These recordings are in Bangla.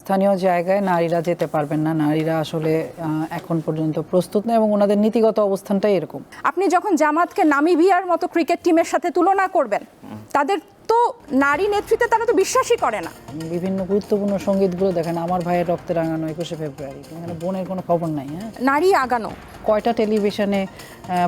স্থানীয় জায়গায় নারীরা যেতে পারবেন না, নারীরা আসলে এখন পর্যন্ত প্রস্তুত না এবং ওনাদের নীতিগত অবস্থানটাই এরকম। আপনি যখন জামাতকে নামিবিয়ার মতো ক্রিকেট টিমের সাথে তুলনা করবেন, তাদের তো নারী নেতৃত্বে তারা তো বিশ্বাসই করে না। বিভিন্ন গুরুত্বপূর্ণ সঙ্গীতগুলো দেখেন, আমার ভাইয়ের রক্তে রাঙানো 21শে ফেব্রুয়ারি, এখানে বোনের কোনো খবর নাই। হ্যাঁ, নারী আগানো কয়টা টেলিভিশনে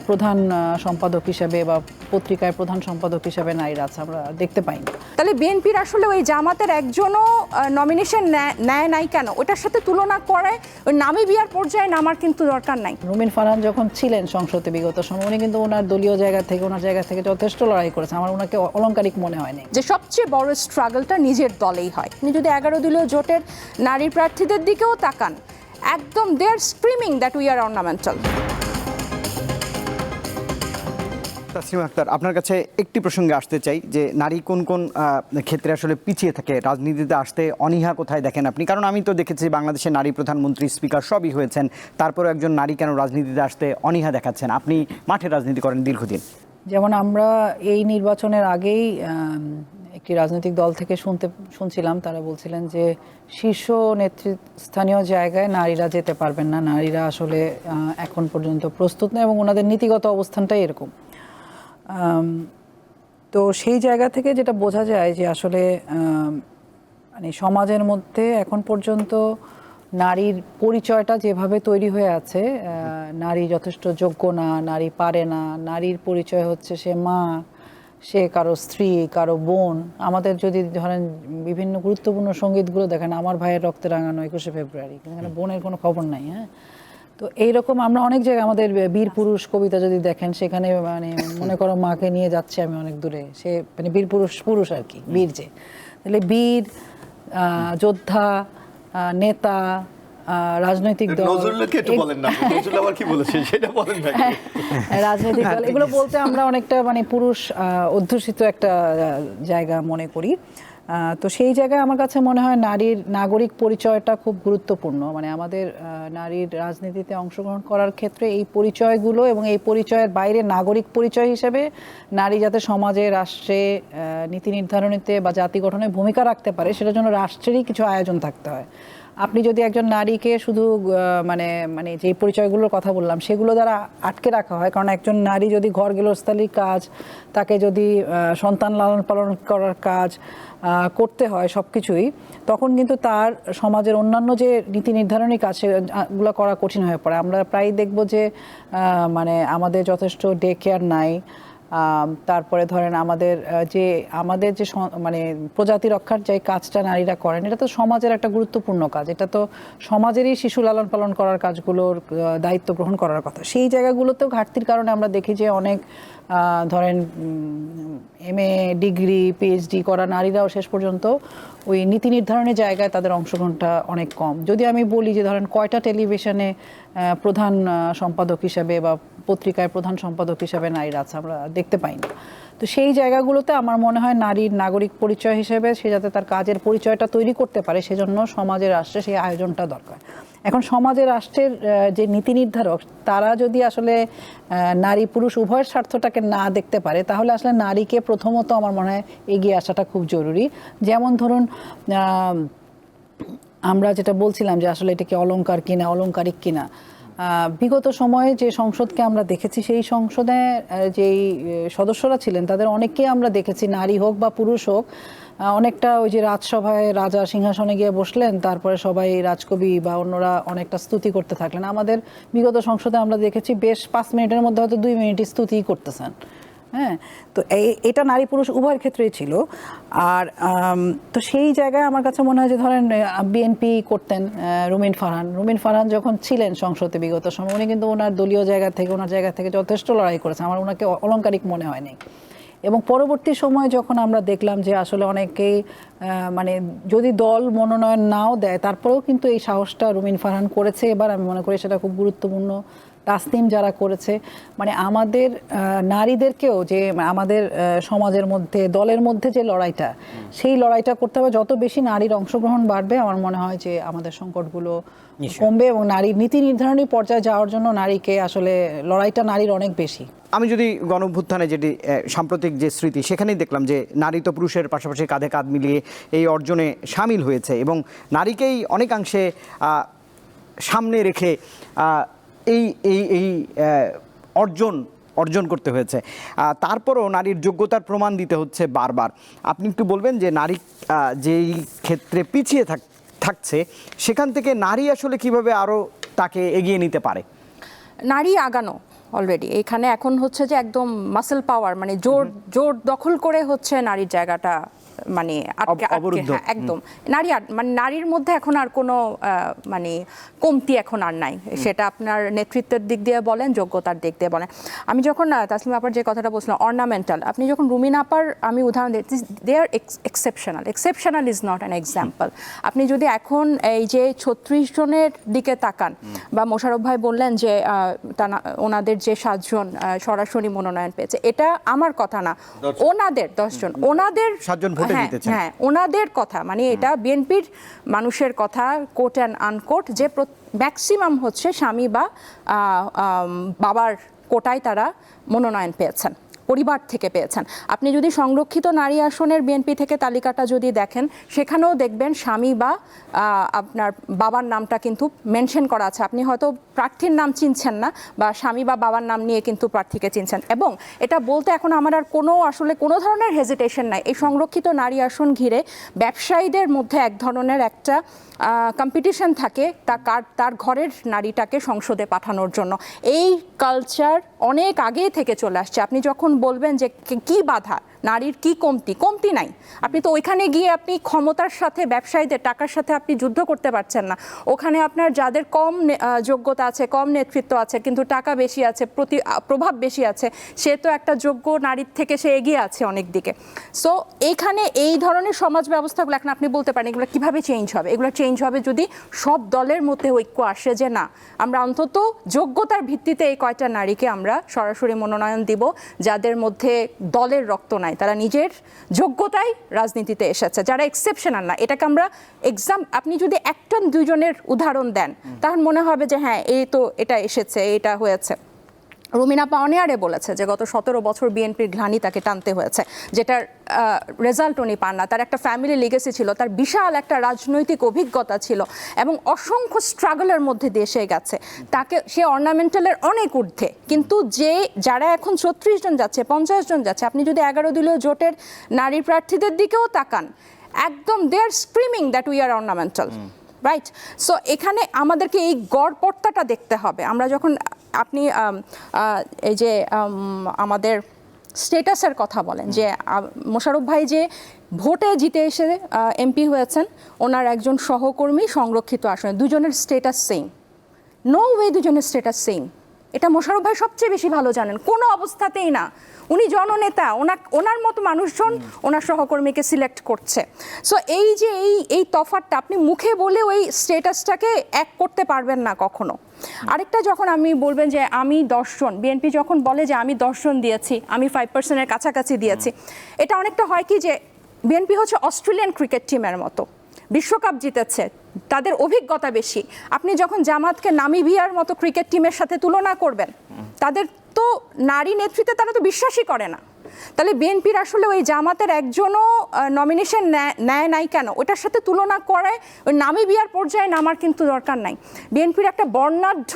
প্রধান সম্পাদক হিসাবে বা পত্রিকায় প্রধান সম্পাদক হিসাবে নারীরা আছে আমরা দেখতে পাই না। তাহলে বিএনপির আসলে ওই জামাতের একজনও নমিনেশন নেয় নাই কেন? ওটার সাথে তুলনা করে ওই নামিবিয়ার পর্যায়ে নামার কিন্তু দরকার নাই। রুমিন ফারহান যখন ছিলেন সংসদে বিগত সময়, উনি কিন্তু ওনার দলীয় জায়গা থেকে ওনার জায়গা থেকে যথেষ্ট লড়াই করেছে। আমার ওনাকে অলংকারিক মনে হয়নি। যে সবচেয়ে বড় স্ট্রাগলটা নিজের দলেই হয়। আপনি যদি 11 দলীয় জোটের নারী প্রার্থীদের দিকেও তাকান, একদম they are screaming that we are ornamental. Tasnima Akter, আপনার কাছে একটি প্রসঙ্গে আসতে চাই যে নারী কোন কোন ক্ষেত্রে আসলে পিছিয়ে থাকে, রাজনীতিতে আসতে অনীহা কোথায় দেখেন আপনি? কারণ আমি তো দেখেছি বাংলাদেশের নারী প্রধানমন্ত্রী, স্পিকার সবই হয়েছেন, তারপরে একজন নারী কেন রাজনীতিতে আসতে অনীহা দেখাচ্ছেন? আপনি মাঠে রাজনীতি করেন দীর্ঘদিন। যেমন আমরা এই নির্বাচনের আগেই একটি রাজনৈতিক দল থেকে শুনছিলাম, তারা বলছিলেন যে শীর্ষ নেতৃস্থানীয় জায়গায় নারীরা যেতে পারবেন না, নারীরা আসলে এখন পর্যন্ত প্রস্তুত না এবং ওনাদের নীতিগত অবস্থানটাই এরকম। তো সেই জায়গা থেকে যেটা বোঝা যায় যে আসলে মানে সমাজের মধ্যে এখন পর্যন্ত নারীর পরিচয়টা যেভাবে তৈরি হয়ে আছে, নারী যথেষ্ট যোগ্য না, নারী পারে না, নারীর পরিচয় হচ্ছে সে মা, সে কারো স্ত্রী, কারো বোন। আমাদের যদি ধরেন বিভিন্ন গুরুত্বপূর্ণ সঙ্গীতগুলো দেখেন, আমার ভাইয়ের রক্তে রাঙানো 21শে ফেব্রুয়ারি, এখানে বোনের কোনো খবর নাই। হ্যাঁ, তো এইরকম আমরা অনেক জায়গায় আমাদের বীর পুরুষ কবিতা যদি দেখেন, সেখানে মানে মনে করো মাকে নিয়ে যাচ্ছে আমি অনেক দূরে, সে মানে বীর পুরুষ আর কি, বীর যে, তাহলে বীর, যোদ্ধা, নেতা, রাজনৈতিক দল, রাজনৈতিক দল, এগুলো বলতে আমরা অনেকটা মানে পুরুষ অধ্যুষিত একটা জায়গা মনে করি। তো সেই জায়গায় আমার কাছে মনে হয় নারীর নাগরিক পরিচয়টা খুব গুরুত্বপূর্ণ। মানে আমাদের নারীর রাজনীতিতে অংশগ্রহণ করার ক্ষেত্রে এই পরিচয়গুলো এবং এই পরিচয়ের বাইরে নাগরিক পরিচয় হিসেবে নারী যাতে সমাজে, রাষ্ট্রে নীতি নির্ধারণীতে বা জাতি গঠনে ভূমিকা রাখতে পারে, সেটার জন্য রাষ্ট্রেরই কিছু আয়োজন থাকতে হয়। আপনি যদি একজন নারীকে শুধু মানে মানে যে পরিচয়গুলোর কথা বললাম সেগুলো দ্বারা আটকে রাখা হয়, কারণ একজন নারী যদি ঘর গৃহস্থালী কাজ, তাকে যদি সন্তান লালন পালন করার কাজ করতে হয় সব কিছুই, তখন কিন্তু তার সমাজের অন্যান্য যে নীতি নির্ধারণী কাজ সেগুলো করা কঠিন হয়ে পড়ে। আমরা প্রায় দেখব যে মানে আমাদের যথেষ্ট ডে কেয়ার নাই, তারপরে ধরেন আমাদের যে মানে প্রজাতি রক্ষার যে কাজটা নারীরা করেন, এটা তো সমাজের একটা গুরুত্বপূর্ণ কাজ, এটা তো সমাজেরই শিশু লালন পালন করার কাজগুলোর দায়িত্ব গ্রহণ করার কথা। সেই জায়গাগুলোতেও ঘাটতির কারণে আমরা দেখি যে অনেক ধরেন MA ডিগ্রি PhD করা নারীরাও শেষ পর্যন্ত ওই নীতি নির্ধারণের জায়গায় তাদের অংশগ্রহণটা অনেক কম। যদি আমি বলি যে ধরেন কয়টা টেলিভিশনে প্রধান সম্পাদক হিসাবে বা পত্রিকায় প্রধান সম্পাদক হিসাবে নারীরা আছে আমরা দেখতে পাই না। তো সেই জায়গাগুলোতে আমার মনে হয় নারীর নাগরিক পরিচয় হিসেবে সে যাতে তার কাজের পরিচয়টা তৈরি করতে পারে, সেজন্য সমাজের রাষ্ট্রে সেই আয়োজনটা দরকার। এখন সমাজের রাষ্ট্রের যে নীতি নির্ধারক, তারা যদি আসলে নারী পুরুষ উভয়ের স্বার্থটাকে না দেখতে পারে, তাহলে আসলে নারীকে প্রথমত আমার মনে হয় এগিয়ে আসাটা খুব জরুরি। যেমন ধরুন আমরা যেটা বলছিলাম যে আসলে এটা কি অলংকার কিনা, অলংকারিক কিনা, বিগত সময়ে যে সংসদকে আমরা দেখেছি, সেই সংসদে যেই সদস্যরা ছিলেন তাদের অনেককেই আমরা দেখেছি, নারী হোক বা পুরুষ হোক, অনেকটা ওই যে রাজসভায় রাজা সিংহাসনে গিয়ে বসলেন, তারপরে সবাই রাজকবি বা অন্যরা অনেকটা স্তুতি করতে থাকলেন। আমাদের বিগত সংসদে আমরা দেখেছি বেশ 5 মিনিটের মধ্যে হয়তো 2 মিনিট স্তুতিই করতেছেন। হ্যাঁ, তো এটা নারী পুরুষ উভয়ের ক্ষেত্রেই ছিল। আর তো সেই জায়গায় আমার কাছে মনে হয় যে ধরেন বিএনপি করতেন রুমিন ফারহান যখন ছিলেন সংসদে বিগত সময়, উনি কিন্তু ওনার দলীয় জায়গা থেকে ওনার জায়গা থেকে যথেষ্ট লড়াই করেছেন। আমার ওনাকে অলংকারিক মনে হয়নি। এবং পরবর্তী সময়ে যখন আমরা দেখলাম যে আসলে অনেকেই মানে যদি দল মনোনয়ন নাও দেয়, তারপরেও কিন্তু এই সাহসটা রুমিন ফারহান করেছে, এবার আমি মনে করি সেটা খুব গুরুত্বপূর্ণ তাসনিম যারা করেছে, মানে আমাদের নারীদেরকেও যে আমাদের সমাজের মধ্যে দলের মধ্যে যে লড়াইটা, সেই লড়াইটা করতে হবে। যত বেশি নারীর অংশগ্রহণ বাড়বে আমার মনে হয় যে আমাদের সংকটগুলো কমবে এবং নারীর নীতি নির্ধারণী পর্যায়ে যাওয়ার জন্য নারীকে আসলে লড়াইটা নারীর অনেক বেশি। আমি যদি গণঅভ্যুত্থানে যেটি সাম্প্রতিক যে স্মৃতি, সেখানেই দেখলাম যে নারী তো পুরুষের পাশাপাশি কাঁধে কাঁধ মিলিয়ে এই অর্জনে সামিল হয়েছে এবং নারীকেই অনেকাংশে সামনে রেখে এই এই এই অর্জন করতে হয়েছে। তারপরও নারীর যোগ্যতার প্রমাণ দিতে হচ্ছে বারবার। আপনি একটু বলবেন যে নারী যেই ক্ষেত্রে পিছিয়ে থাকছে সেখান থেকে নারী আসলে কিভাবে আরও তাকে এগিয়ে নিতে পারে? নারী আগানো অলরেডি এখানে এখন হচ্ছে যে একদম মাসেল পাওয়ার, মানে জোর দখল করে হচ্ছে নারীর জায়গাটা, মানে একদম মানে নারীর মধ্যে এখন আর কোনো মানে কমতি এখন আর নাই। সেটা আপনার নেতৃত্বের দিক দিয়ে বলেন, যোগ্যতার দিক দিয়ে বলেন। আমি যখন তাসলিমা আপার যে কথাটা বলছিলাম অর্নামেন্টাল, আপনি যখন রুমিন আপার আমি উদাহরণ দিই, they are exceptional is not an example. আপনি যদি এখন এই যে 36 জনের দিকে তাকান, বা মোশাররফ ভাই বললেন যে ওনাদের যে 7 জন সরাসরি মনোনয়ন পেয়েছে, এটা আমার কথা না, ওনাদের 10 জন, ওনাদের 7 জন হ্যাঁ ওনাদের কথা, মানে এটা বিএনপির মানুষের কথা, কোট অ্যান্ড আনকোট, যে ম্যাক্সিমাম হচ্ছে স্বামী বা বাবার কোটায় তারা মনোনয়ন পেয়েছেন, পরিবার থেকে পেয়েছেন। আপনি যদি সংরক্ষিত নারী আসনের বিএনপি থেকে তালিকাটা যদি দেখেন, সেখানেও দেখবেন স্বামী বা আপনার বাবার নামটা কিন্তু মেনশন করা আছে। আপনি হয়তো প্রার্থীর নাম চিনছেন না, বা স্বামী বা বাবার নাম নিয়ে কিন্তু প্রার্থীকে চিনছেন। এবং এটা বলতে এখন আমার আর আসলে কোনো ধরনের হেজিটেশন নাই। এই সংরক্ষিত নারী আসন ঘিরে ব্যবসায়ীদের মধ্যে এক ধরনের একটা কম্পিটিশন থাকে তার ঘরের নারীটাকে সংসদে পাঠানোর জন্য। এই কালচার অনেক আগেই থেকে চলে আসছে। আপনি যখন বলবেন যে কি বাধা, নারীর কি কমতি নাই, আপনি তো ওইখানে গিয়ে আপনি ক্ষমতার সাথে, ব্যবসায়ীদের টাকার সাথে আপনি যুদ্ধ করতে পারছেন না। ওখানে আপনার যাদের কম যোগ্যতা আছে, কম নেতৃত্ব আছে, কিন্তু টাকা বেশি আছে, প্রভাব বেশি আছে, সে তো একটা যোগ্য নারীর থেকে সে এগিয়ে আছে অনেক দিকে। সো এইখানে এই ধরনের সমাজ ব্যবস্থাগুলো এখন আপনি বলতে পারেন এগুলো কিভাবে চেঞ্জ হবে। এগুলো চেঞ্জ হবে যদি সব দলের মধ্যে ঐক্য আসে যে না, আমরা অন্তত যোগ্যতার ভিত্তিতে এই কয়টা নারীকে আমরা সরাসরি মনোনয়ন দিব, যাদের মধ্যে দলের রক্ত নাই, তারা নিজের যোগ্যতায় রাজনীতিতে এসেছে, যারা এক্সেপশনাল না। এটাকে আমরা আপনি যদি 1-2 জনের উদাহরণ দেন, তাহলে মনে হবে যে হ্যাঁ এই তো এটা এসেছে, এটা হয়েছে। রুমিন আপা অনেয়ারে বলেছে যে গত 17 বছর বিএনপির ঘানি তাকে টানতে হয়েছে, যেটার রেজাল্ট উনি পান না। তার একটা ফ্যামিলি লিগেসি ছিল, তার বিশাল একটা রাজনৈতিক অভিজ্ঞতা ছিল, এবং অসংখ্য স্ট্রাগলের মধ্যে দিয়ে সে গেছে। তাকে সে অর্নামেন্টালের অনেক ঊর্ধ্বে, কিন্তু যারা এখন 36 জন যাচ্ছে, 50 জন যাচ্ছে, আপনি যদি 11 দলীয় জোটের নারী প্রার্থীদের দিকেও তাকান, একদম they are screaming that we are ornamental, right? So এখানে আমাদেরকে এই গড়পড়তাটা দেখতে হবে। আমরা যখন আপনি এই যে আমাদের স্টেটাসের কথা বলেন, যে মোশাররফ ভাই যে ভোটে জিতে এসে এমপি হয়েছেন, ওনার একজন সহকর্মী সংরক্ষিত আসনে, দুজনের স্টেটাস সেম। নো ওয়ে দুজনের স্টেটাস সেম। এটা মোশাররফ ভাই সবচেয়ে বেশি ভালো জানেন, কোনো অবস্থাতেই না। উনি জননেতা, ওনার মতো মানুষজন ওনার সহকর্মীকে সিলেক্ট করছে। সো এই যে এই তফাৎটা আপনি মুখে বলে ওই স্টেটাসটাকে এক করতে পারবেন না কখনো। আরেকটা, যখন আমি বলবেন যে আমি 10 জন, বিএনপি যখন বলে যে আমি 10 জন দিয়েছি, আমি 5%-এর কাছাকাছি দিয়েছি, এটা অনেকটা হয় কি যে বিএনপি হচ্ছে অস্ট্রেলিয়ান ক্রিকেট টিমের মতো, বিশ্বকাপ জিতেছে, তাদের অভিজ্ঞতা বেশি। আপনি যখন জামাতকে নামিবিয়ার মতো ক্রিকেট টিমের সাথে তুলনা করবেন, তাদের তো নারী নেতৃত্বে তারা তো বিশ্বাসই করে না। তাহলে বিএনপির আসলে ওই জামাতের একজনও নমিনেশন নেয় নাই কেন, ওটার সাথে তুলনা করে ওই নামিবিয়ার পর্যায়ে নামার কিন্তু দরকার নাই। বিএনপির একটা বর্ণাঢ্য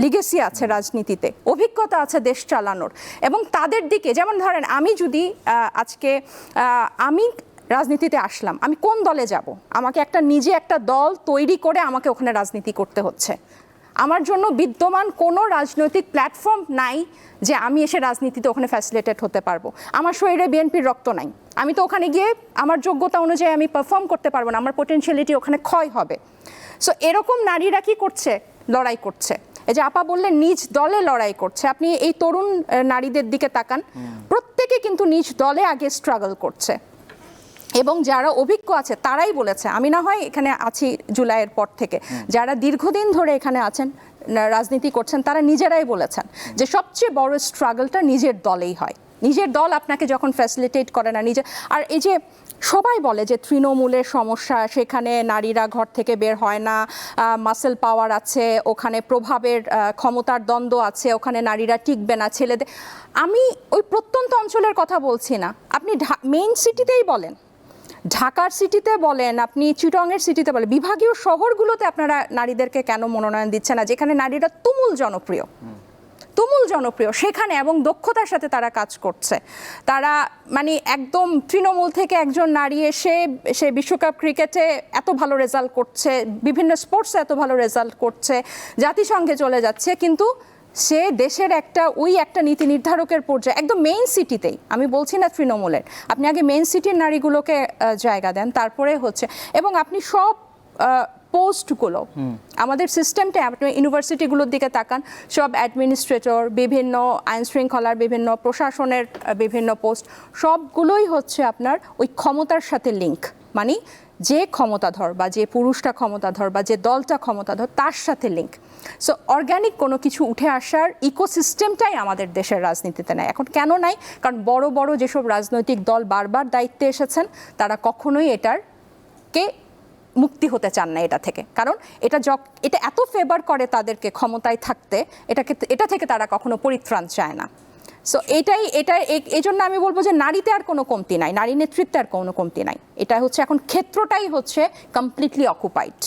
লিগেসি আছে রাজনীতিতে, অভিজ্ঞতা আছে দেশ চালানোর, এবং তাদের দিকে, যেমন ধরেন আমি যদি আজকে আমি রাজনীতিতে আসলাম, আমি কোন দলে যাব? আমাকে নিজে একটা দল তৈরি করে আমাকে ওখানে রাজনীতি করতে হচ্ছে। আমার জন্য বিদ্যমান কোনো রাজনৈতিক প্ল্যাটফর্ম নাই যে আমি এসে রাজনীতিতে ওখানে ফ্যাসিলিটেট হতে পারবো। আমার শরীরে বিএনপির রক্ত নাই, আমি তো ওখানে গিয়ে আমার যোগ্যতা অনুযায়ী আমি পারফর্ম করতে পারবো না, আমার পোটেনশিয়ালিটি ওখানে ক্ষয় হবে। সো এরকম নারীরা কি করছে? লড়াই করছে। এই যে আপা বললেন নিজ দলে লড়াই করছে, আপনি এই তরুণ নারীদের দিকে তাকান, প্রত্যেকে কিন্তু নিজ দলে আগে স্ট্রাগল করছে। এবং যারা অভিজ্ঞ আছে তারাই বলেছে, আমি না হয় এখানে আছি জুলাইয়ের পর থেকে, যারা দীর্ঘদিন ধরে এখানে আছেন রাজনীতি করছেন তারা নিজেরাই বলেছেন যে সবচেয়ে বড় স্ট্রাগলটা নিজের দলেই হয়। নিজের দল আপনাকে যখন ফ্যাসিলিটেট করে না, নিজে আর এই যে সবাই বলে যে তৃণমূলের সমস্যা, সেখানে নারীরা ঘর থেকে বের হয় না, মাসেল পাওয়ার আছে ওখানে, প্রভাবের ক্ষমতার দ্বন্দ্ব আছে ওখানে, নারীরা টিকবে না, ছেলেদের। আমি ওই প্রত্যন্ত অঞ্চলের কথা বলছি না, আপনি মেইন সিটিতেই বলেন, ঢাকার সিটিতে বলেন, আপনি চিটংয়ের সিটিতে বলেন, বিভাগীয় শহরগুলোতে আপনারা নারীদেরকে কেন মনোনয়ন দিচ্ছে না, যেখানে নারীরা তুমুল জনপ্রিয়, সেখানে এবং দক্ষতার সাথে তারা কাজ করছে। তারা মানে একদম তৃণমূল থেকে একজন নারী এসে সে বিশ্বকাপ ক্রিকেটে এত ভালো রেজাল্ট করছে, বিভিন্ন স্পোর্টসে এত ভালো রেজাল্ট করছে, জাতিসংঘে চলে যাচ্ছে, কিন্তু সে দেশের একটা নীতি নির্ধারকের পর্যায়ে একদম মেইন সিটিতেই, আমি বলছি না তৃণমূলের, আপনি আগে মেইন সিটির নারীগুলোকে জায়গা দেন, তারপরে হচ্ছে। এবং আপনি সব পোস্টগুলো আমাদের সিস্টেমটা, আপনি ইউনিভার্সিটিগুলোর দিকে তাকান, সব অ্যাডমিনিস্ট্রেটর, বিভিন্ন আইন শৃঙ্খলার বিভিন্ন প্রশাসনের বিভিন্ন পোস্ট, সবগুলোই হচ্ছে আপনার ওই ক্ষমতার সাথে লিঙ্ক, মানে যে ক্ষমতাধর বা যে পুরুষটা ক্ষমতাধর বা যে দলটা ক্ষমতাধর তার সাথে লিঙ্ক। সো অর্গ্যানিক কোনো কিছু উঠে আসার ইকোসিস্টেমটাই আমাদের দেশের রাজনীতিতে নাই। এখন কেন নাই? কারণ বড় বড় যেসব রাজনৈতিক দল বারবার দায়িত্বে এসেছেন তারা কখনোই এটাকে মুক্তি হতে চান না এটা থেকে, কারণ এটা এত ফেভার করে তাদেরকে ক্ষমতায় থাকতে, এটা থেকে তারা কখনো পরিত্রাণ চায় না। সো এই জন্য আমি বলবো যে নারীতে আর কোনো কমতি নাই, নারী নেতৃত্বে আর কোনো কমতি নাই, এটা হচ্ছে এখন ক্ষেত্রটাই হচ্ছে কমপ্লিটলি অকুপাইড।